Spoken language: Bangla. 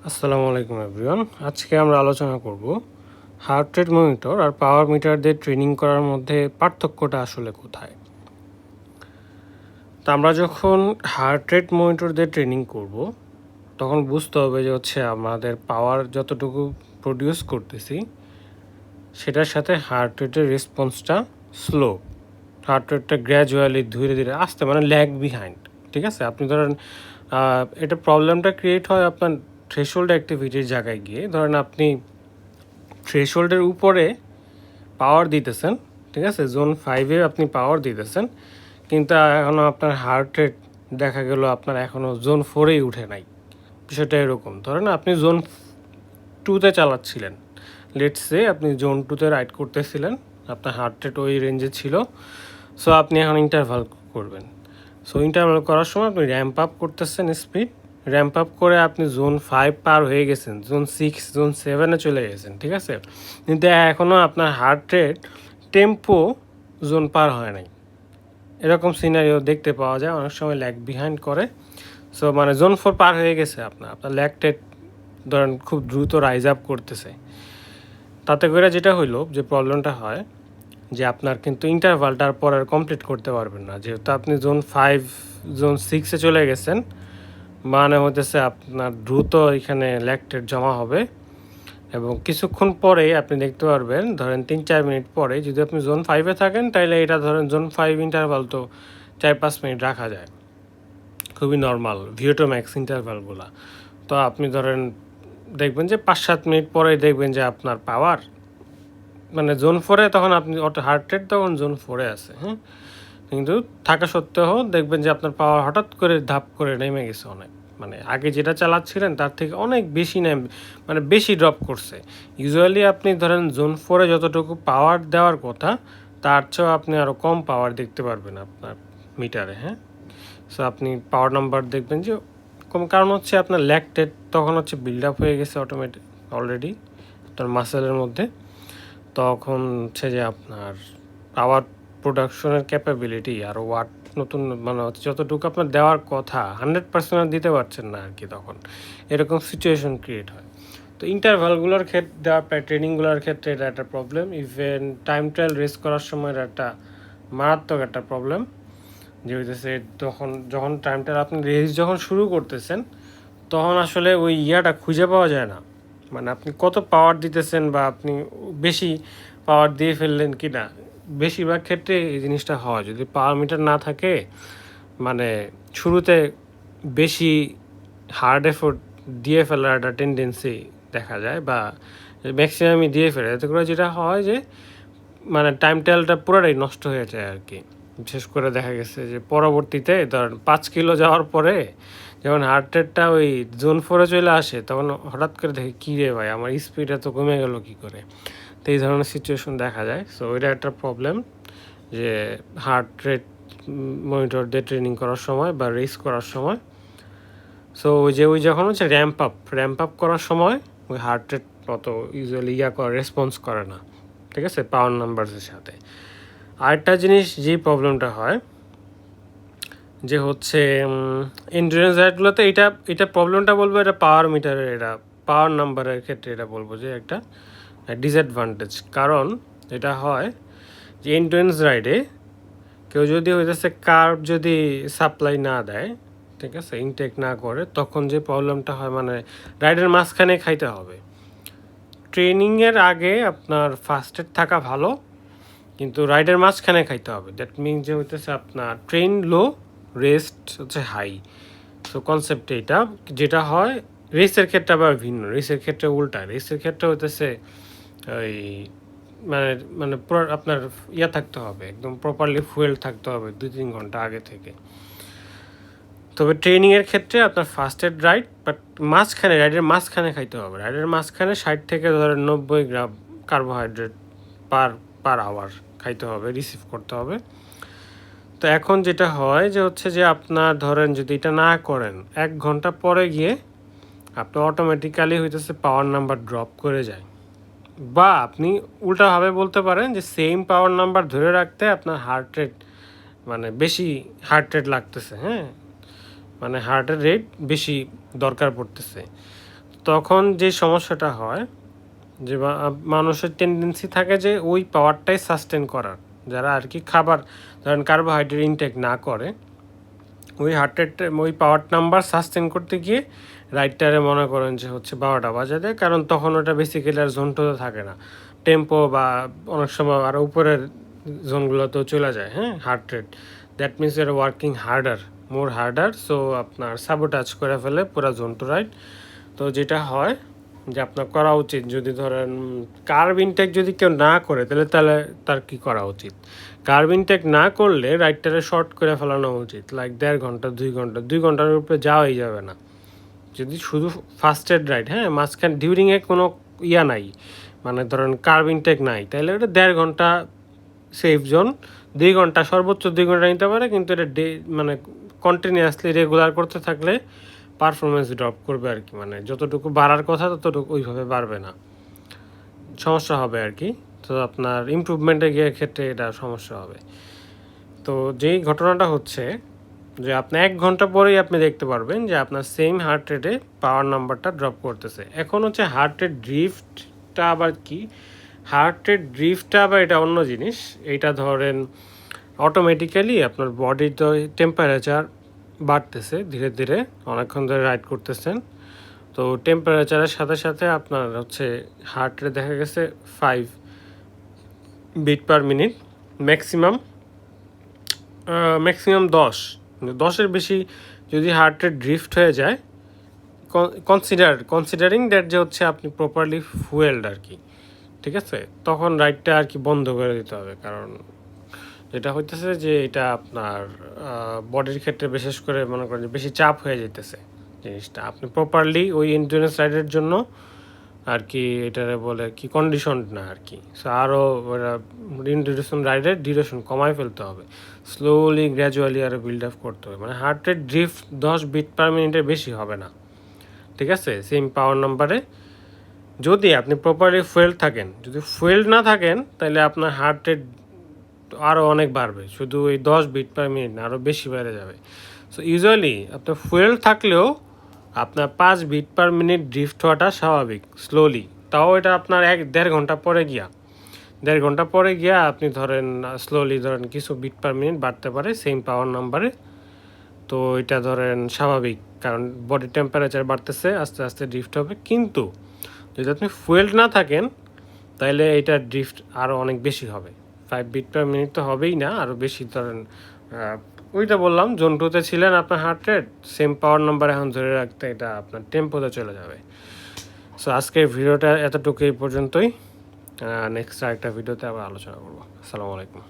আসসালামু আলাইকুম এভরিওয়ান। আজকে আমরা আলোচনা করব হার্ট রেট মনিটর আর পাওয়ার মিটার দিয়ে ট্রেনিং করার মধ্যে পার্থক্যটা আসলে কোথায়। তো আমরা যখন হার্ট রেট মনিটর দিয়ে ট্রেনিং করব তখন বুঝতে হবে যে আমাদের পাওয়ার যতটুকু প্রডিউস করতেছি সেটার সাথে হার্ট রেটের রেসপন্সটা স্লো, হার্ট রেটটা গ্র্যাজুয়ালি ধীরে ধীরে আসতে মানে ল্যাগ বিহাইন্ড। ঠিক আছে, আপনি ধরেন এটা প্রবলেমটা ক্রিয়েট হয় আপনার থ্রেশহোল্ড অ্যাক্টিভিটির জায়গায় গিয়ে। ধরেন আপনি থ্রেশহোল্ডের উপরে পাওয়ার দিতেছেন, ঠিক আছে, জোন 5-এ আপনি পাওয়ার দিতেছেন, কিন্তু এখনও আপনার হার্ট রেট দেখা গেল আপনার এখনও জোন 4-এই উঠে নাই। বিষয়টা এরকম, ধরেন আপনি জোন 2-তে চালাচ্ছিলেন, লেটস সে আপনি জোন 2-তে রাইড করতেছিলেন, আপনার হার্ট রেট ওই রেঞ্জে ছিল। সো আপনি এখন ইন্টারভাল করবেন। সো ইন্টারভাল করার সময় আপনি র্যাম্প আপ করতেছেন স্পিড, র্যাম্প আপ করে আপনি জোন 5 পার হয়ে গেছেন, জোন 6 জোন 7-এ চলে গেছেন, ঠিক আছে, কিন্তু এখনও আপনার হার্ট রেট টেম্পো জোন পার হয় নাই। এরকম সিনারিও দেখতে পাওয়া যায়, অনেক সময় ল্যাগ বিহাইন্ড করে। সো মানে জোন 4 পার হয়ে গেছে আপনার ল্যাগ রেট ধরেন খুব দ্রুত রাইজ আপ করতেছে। তাতে করে যেটা হইলো যে প্রবলেমটা হয় যে আপনার কিন্তু ইন্টারভালটার পর আর কমপ্লিট করতে পারবেন না, যেহেতু আপনি জোন 5 জোন 6-এ চলে গেছেন, মানে হতেছে আপনার দ্রুত এখানে ল্যাকটেট জমা হবে এবং কিছুক্ষণ পরেই আপনি দেখতে পারবেন, ধরেন 3-4 মিনিট পরে যদি আপনি জোন 5-এ থাকেন তাহলে এটা ধরেন জোন 5 ইন্টারভাল তো 4-5 মিনিট রাখা যায়, খুবই নর্মাল ভিওটো ম্যাক্স ইন্টারভালগুলো। তো আপনি ধরেন দেখবেন যে 5-7 মিনিট পরে দেখবেন যে আপনার পাওয়ার মানে জোন 4-এ, তখন আপনি হার্ট রেট তখন জোন 4-এ আছে, হ্যাঁ, কিন্তু থাকা সত্ত্বেও দেখবেন যে আপনার পাওয়ার হঠাৎ করে ধাপ করে নেমে গেছে অনেক, মানে আগে যেটা চালাচ্ছিলেন তার থেকে অনেক বেশি মানে বেশি ড্রপ করছে। ইউজুয়ালি আপনি ধরেন জোন 4-এ যতটুকু পাওয়ার দেওয়ার কথা তার চেয়েও আপনি আরও কম পাওয়ার দেখতে পারবেন আপনার মিটারে, হ্যাঁ। সো আপনি পাওয়ার নাম্বার দেখবেন যে কম, কারণ আপনার ল্যাকটেট তখন বিল্ড আপ হয়ে গেছে অটোমেটিক অলরেডি আপনার মাসেলের মধ্যে। তখন যে আপনার পাওয়ার প্রোডাকশনের ক্যাপাবিলিটি আর ওয়াট নতুন মানে যতটুকু আপনার দেওয়ার কথা 100% দিতে পারছেন না আর কি, তখন এরকম সিচুয়েশন ক্রিয়েট হয়। তো ইন্টারভালগুলোর ক্ষেত্রে দেওয়া ট্রেনিংগুলোর ক্ষেত্রে এটা একটা problem. Even time trial race করার সময় একটা মারাত্মক একটা প্রবলেম যে হইতেছে, যখন টাইম ট্রায়াল আপনি রেস যখন শুরু করতেছেন তখন আসলে ওই ইয়াটা খুঁজে পাওয়া যায় না, মানে আপনি কত পাওয়ার দিতেছেন বা আপনি বেশি পাওয়ার দিয়ে ফেললেন কি না। বেশিরভাগ ক্ষেত্রে এই জিনিসটা হয় যদি পাওয়ার মিটার না থাকে, মানে শুরুতে বেশি হার্ড এফোর্ট দিয়ে ফেলার একটা টেন্ডেন্সি দেখা যায় বা ম্যাক্সিমামই দিয়ে ফেলে। এতে করে যেটা হয় যে মানে টাইম ট্রায়ালটা পুরোটাই নষ্ট হয়ে যায় আর কি। বিশেষ করে দেখা গেছে যে পরবর্তীতে ধর 5 কিলো যাওয়ার পরে যখন হার্ট রেটটা ওই জোন 4-এ চলে আসে তখন হঠাৎ করে দেখে কী রে ভাই, আমার স্পিড এত কমে গেল কী করে। তো এই ধরনের সিচুয়েশন দেখা যায়। সো এটা একটা প্রবলেম যে হার্ট রেট মনিটর দিয়ে ট্রেনিং করার সময় বা রেস করার সময়। সো ওই যখন র্যাম্প আপ করার সময় ওই হার্ট রেট অত ইউজুয়ালি রেসপন্স করে না, ঠিক আছে, পাওয়ার নাম্বারসের সাথে। আরেকটা জিনিস যেই প্রবলেমটা হয় যে এন্ডুরেন্স রাইডগুলোতে এটা প্রবলেমটা বলবো, এটা পাওয়ার মিটারের, এটা পাওয়ার নাম্বারের ক্ষেত্রে এটা বলবো যে একটা ডিসঅ্যাডভান্টেজ। কারণ এটা হয় যে এন্ডুরেন্স রাইডে কেউ যদি কার্ব যদি সাপ্লাই না দেয়, ঠিক আছে, ইনটেক না করে, তখন যে প্রবলেমটা হয় মানে রাইডের মাঝখানে খাইতে হবে। ট্রেনিংয়ের আগে আপনার ফার্স্ট এড থাকা ভালো, কিন্তু রাইডের মাঝখানে খাইতে হবে। দ্যাট মিনস যে আপনার ট্রেন লো, রেস্ট হাই। সো কনসেপ্ট এটা যেটা হয় রেসের ক্ষেত্রে আবার ভিন্ন, রেসের ক্ষেত্রে উল্টা। রেসের ক্ষেত্রে ওই মানে মানে আপনার থাকতে হবে, একদম প্রপারলি ফুয়েল থাকতে হবে 2-3 ঘন্টা আগে থেকে। তবে ট্রেনিংয়ের ক্ষেত্রে আপনার ফার্স্ট এড রাইড, বাট রাইডের মাঝখানে খাইতে হবে। রাইডের মাঝখানে 60 থেকে 90 গ্রাম কার্বোহাইড্রেট পার আওয়ার খাইতে হবে, রিসিভ করতে হবে। তো এখন যেটা হয় যে আপনার ধরেন যদি এটা না করেন 1 ঘন্টা পরে গিয়ে আপনার অটোমেটিক্যালি পাওয়ার নাম্বার ড্রপ করে যায়। বা আপনি উল্টাভাবে বলতে পারেন যে সেম পাওয়ার নাম্বার ধরে রাখতে আপনার হার্ট রেট মানে বেশি হার্ট রেট লাগতেছে, হ্যাঁ, মানে হার্টের রেট বেশি দরকার পড়তেছে। তখন যে সমস্যাটা হয় যে মানুষের টেন্ডেন্সি থাকে যে ওই পাওয়ারটাই সাস্টেন করার, যারা আর কি খাবার ধরেন কার্বোহাইড্রেট ইনটেক না করে ওই হার্টের ওই পাওয়ার নাম্বার সাস্টেন করতে গিয়ে রাইটারে মনে করেন যে হচ্ছে 12টা বাজে দেয়, কারণ তখন ওটা বেসিক্যালি আর জোনটোতে থাকে না, টেম্পো বা অনেক সময় আরও উপরের জোনগুলোতেও চলে যায়। হ্যাঁ, heart rate that means your working harder, more harder, so আপনার সাবোটাচ করে ফেলে পুরো জোনটো রাইট। তো যেটা হয় যে আপনার করা উচিত, যদি ধরেন কার্ব ইনটেক যদি কেউ না করে তাহলে তার কি করা উচিত, কার্ব ইনটেক না করলে রাইটটারে শর্ট করে ফেলানো উচিত, লাইক 1.5 ঘন্টা 2 ঘন্টার উপরে যাওয়াই যাবে না যদি শুধু ফাস্টেড রাইড। হ্যাঁ, মাঝখানে ডিউরিংয়ে কোনো ইয়া নাই, মানে ধরেন কার্ব ইনটেক নাই, তাহলে ওটা 1.5 ঘন্টা সেফ জোন, 2 ঘন্টা সর্বোচ্চ 2 ঘন্টা নিতে পারে, কিন্তু এটা মানে কন্টিনিউয়াসলি রেগুলার করতে থাকলে পারফরমেন্স ড্রপ করবে আর কি, মানে যতটুকু বাড়ার কথা ততটুকু ওইভাবে বাড়বে না, সমস্যা হবে আর কি। তো আপনার ইমপ্রুভমেন্টে গিয়ে ক্ষেত্রে এটা সমস্যা হবে। তো যেই ঘটনাটা হচ্ছে যে আপনি 1 ঘন্টা পরেই আপনি দেখতে পারবেন যে আপনার সেম হার্ট রেটে পাওয়ার নাম্বারটা ড্রপ করতেছে। এখন হচ্ছে হার্ট রেট ড্রিফটটা আবার কি, হার্ট রেট ড্রিফটটা আবার এটা অন্য জিনিস। এইটা ধরেন অটোমেটিক্যালি আপনার বডির তো টেম্পারেচার বাড়তেছে ধীরে ধীরে, অনেকক্ষণ ধরে রাইড করতেছেন, তো টেম্পারেচারের সাথে সাথে আপনার হচ্ছে হার্ট রেট দেখা গেছে 5 বিট পার মিনিট, ম্যাক্সিমাম 10-এর বেশি যদি হার্ট রেট ড্রিফট হয়ে যায়, কনসিডারিং দ্যাট যে হচ্ছে আপনি প্রপারলি ফুয়েলড আর কি, ঠিক আছে, তখন রাইডটা আর কি বন্ধ করে দিতে হবে। কারণ যেটা হইতেছে যে এটা আপনার বডির ক্ষেত্রে বিশেষ করে মনে করেন যে বেশি চাপ হয়ে যেতেছে জিনিসটা, আপনি প্রপারলি ওই এন্ডুরেন্স রাইডের জন্য আর কি এটারে বলে কি কন্ডিশন না আর কি। সো আরও ইন্ডিউরেশন রাইডের ডিউরেশন কমায় ফেলতে হবে, স্লোলি গ্র্যাজুয়ালি আরও বিল্ড আপ করতে হবে, মানে হার্ট রেট ড্রিফট 10 বিট পার মিনিটের বেশি হবে না, ঠিক আছে, সেম পাওয়ার নাম্বারে। যদি আপনি প্রপারলি ফুয়েল থাকেন, যদি ফুয়েল না থাকেন তাহলে আপনার হার্ট রেট আরও অনেক বাড়বে, শুধু এই 10 বিট পার মিনিট না, আরও বেশি বেড়ে যাবে। সো ইউজুয়ালি আপনার ফুয়েল থাকলেও আপনার 5 বিট পার মিনিট ড্রিফট হওয়াটা স্বাভাবিক স্লোলি, তাও এটা আপনার 1-1.5 ঘন্টা পরে গিয়া 1.5 ঘন্টা পরে গিয়া আপনি ধরেন স্লোলি ধরেন কিছু বিট পার মিনিট বাড়তে পারে সেম পাওয়ার নাম্বারে। তো এটা ধরেন স্বাভাবিক, কারণ বডি টেম্পারেচার বাড়তেছে, আস্তে আস্তে ড্রিফট হবে। কিন্তু যদি আপনি ফুয়েল না থাকেন তাহলে এটা ড্রিফট আরও অনেক বেশি হবে, 5 বিট পার মিনিট তো হবেই না, আরও বেশি ধরেন ওইটা বললাম জোন 2-তে ছিলেন আপনার হার্ট রেট সেম পাওয়ার নাম্বার, এখন ধরে রাখতে এটা আপনার টেম্পোতে চলে যাবে। সো আজকের ভিডিওটা এতটুকু এই পর্যন্তই, নেক্সট আরেকটা ভিডিওতে আবার আলোচনা করবো। আসসালামু আলাইকুম।